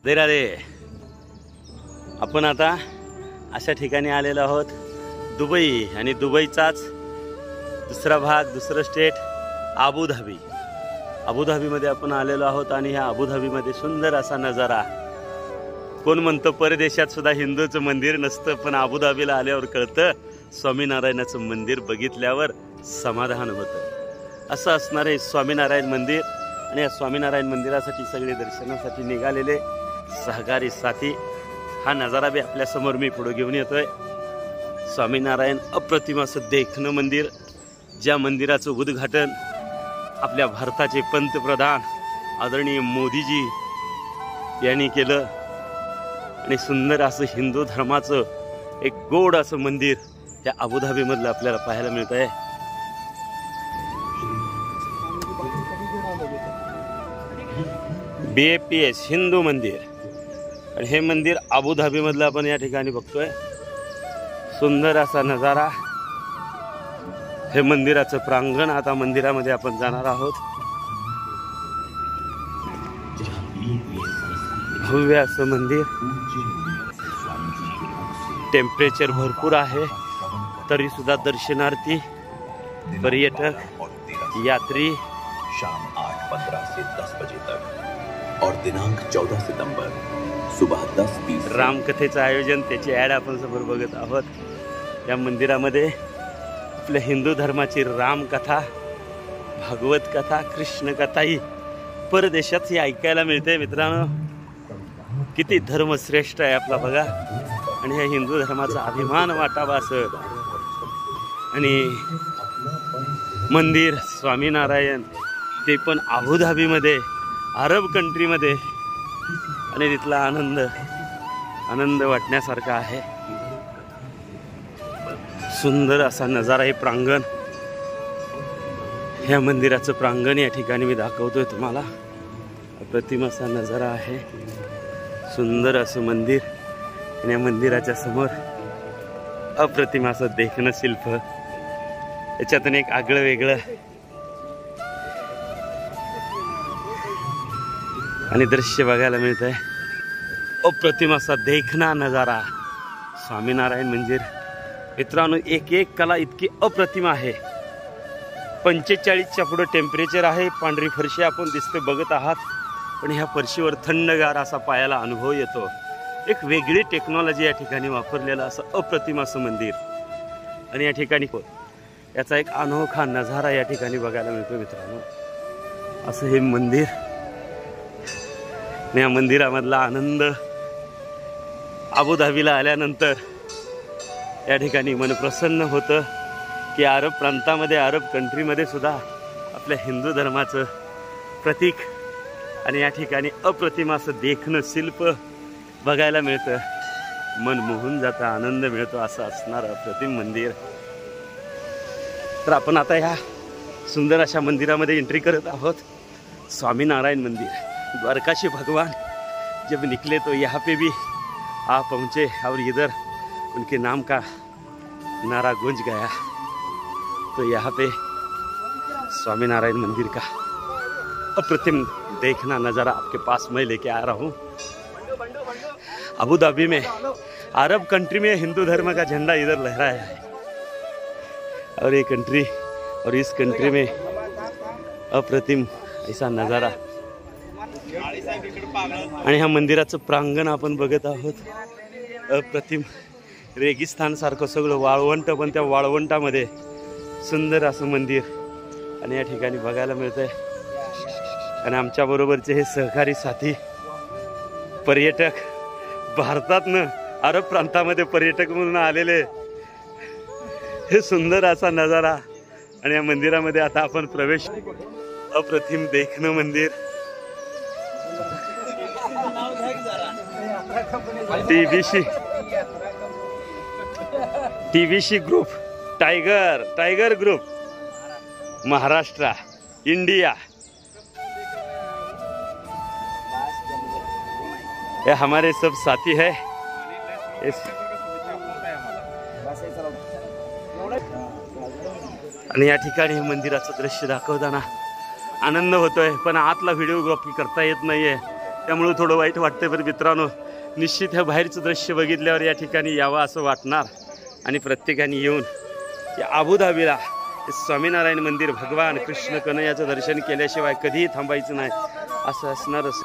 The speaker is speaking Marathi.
राधे राधे. आपण आता अशा ठिकाणी आलेलो आहोत दुबई, आणि दुबईचाच दुसरा भाग, दुसरं स्टेट अबुधाबी. अबुधाबीमध्ये आपण आलेलो आहोत आणि ह्या अबुधाबीमध्ये सुंदर असा नजारा. कोण म्हणतं परदेशात सुद्धा हिंदूचं मंदिर नसतं, पण अबुधाबीला आल्यावर कळतं स्वामीनारायणाचं मंदिर बघितल्यावर समाधान होतं. असं असणार आहे स्वामीनारायण मंदिर. आणि या स्वामीनारायण मंदिरासाठी सगळे दर्शनासाठी निघालेले सहकारी साथी. हा नजारा बी आपल्यासमोर मी पुढे घेऊन येतोय. स्वामीनारायण अप्रतिम असं देखणं मंदिर, ज्या मंदिराचं उद्घाटन आपल्या भारताचे पंतप्रधान आदरणीय मोदीजी यांनी केलं. आणि सुंदर असं हिंदू धर्माचं एक गोड असं मंदिर या अबुधाबीमधलं आपल्याला पाहायला मिळत आहे. BAPS हिंदू मंदिर, आणि हे मंदिर अबुधाबीमधलं आपण या ठिकाणी बघतोय. सुंदर असा नजारा. हे मंदिराचं प्रांगण. आता मंदिरामध्ये आपण जाणार आहोत. भव्य असं मंदिर. टेम्परेचर भरपूर आहे, तरी सुद्धा दर्शनार्थी, पर्यटक, यात्री शाम 8:15 से 10 बजे तक और दिनांक 14 सितंबर सुबह 10:20 रामकथेचं आयोजन, त्याची ॲड आपण समोर बघत आहोत. या मंदिरामध्ये आपल्या हिंदू धर्माची रामकथा, भागवत कथा, कृष्ण कथाही परदेशात ही ऐकायला मिळते. मित्रांनो, किती धर्मश्रेष्ठ आहे आपला बघा. आणि ह्या हिंदू धर्माचा अभिमान वाटावा असं. आणि मंदिर स्वामीनारायण, ते पण अबुधाबीमध्ये, अरब कंट्रीमध्ये. आणि तिथला आनंद वाटण्यासारखा आहे. सुंदर असा नजारा. हे प्रांगण, ह्या मंदिराचं प्रांगण या ठिकाणी मी दाखवतोय तुम्हाला. अप्रतिम असा नजारा आहे. सुंदर असं मंदिर, आणि या मंदिराच्या समोर अप्रतिम असं देखणं शिल्प. याच्यातून एक आगळं वेगळं आणि दृश्य बघायला मिळत आहे. अप्रतिम असा देखणा नजारा. स्वामीनारायण मंदिर मित्रांनो, एक कला इतकी अप्रतिम आहे. 45च्या पुढे टेम्परेचर आहे. पांढरी फरशी आपण दिसते बघत आहात, पण ह्या फरशीवर थंडगार असा पायाला अनुभव येतो. एक वेगळी टेक्नॉलॉजी या ठिकाणी वापरलेलं असं अप्रतिम असं मंदिर. आणि या ठिकाणी याचा एक अनोखा नजारा या ठिकाणी बघायला मिळतो मित्रांनो. असं हे मंदिर, या मंदिरामधला आनंद. अबुधाबीला आल्यानंतर या ठिकाणी मन प्रसन्न होतं की अरब प्रांतामध्ये, अरब कंट्रीमध्ये सुद्धा आपल्या हिंदू धर्माचं प्रतीक आणि या ठिकाणी अप्रतिम असं देखणं शिल्प बघायला मिळतं. मन मोहून जातं, आनंद मिळतो. असं असणारं अप्रतिम मंदिर. तर आपण आता ह्या सुंदर अशा मंदिरामध्ये एंट्री करत आहोत. स्वामीनारायण मंदिर. द्वारकाशी भगवान जब निकले तो यहाँ पे भी आ पहुँचे, और इधर उनके नाम का नारा गूंज गया. तो यहाँ पे स्वामीनारायण मंदिर का अप्रतिम देखना नज़ारा आपके पास मैं लेके आ रहा हूँ. अबुधाबी में, अरब कंट्री में हिंदू धर्म का झंडा इधर लहराया है. और ये कंट्री, और इस कंट्री में अप्रतिम ऐसा नज़ारा. आणि ह्या मंदिराचं प्रांगण आपण बघत आहोत. अप्रतिम रेगिस्तान सारखं सगळं वाळवंट, पण त्या वाळवंटामध्ये सुंदर असं मंदिर आणि या ठिकाणी बघायला मिळतंय. आणि आमच्या बरोबरचे हे सहकारी साथी पर्यटक, भारतातनं अरब प्रांतामध्ये पर्यटक म्हणून आलेले. हे सुंदर असा नजारा. आणि या मंदिरामध्ये आता आपण प्रवेश. अप्रतिम देखणं मंदिर. TVC group, tiger group, Maharashtra, India. ये हमारे सब साथी है. आणि या ठिकाणी मंदिराचं दृश्य दाखवताना आनंद होतोय, पण आतला व्हिडिओग्राफी करता येत नाहीये. त्यामुळं थोडं वाईट वाटतंय. पण मित्रांनो, निश्चित ह्या बाहेरचं दृश्य बघितल्यावर या ठिकाणी यावं असं वाटणार आणि प्रत्येकाने येऊन या अबुधाबीला स्वामीनारायण मंदिर भगवान कृष्ण कन्हैयाचं दर्शन केल्याशिवाय कधीही थांबायचं नाही असं असणारच.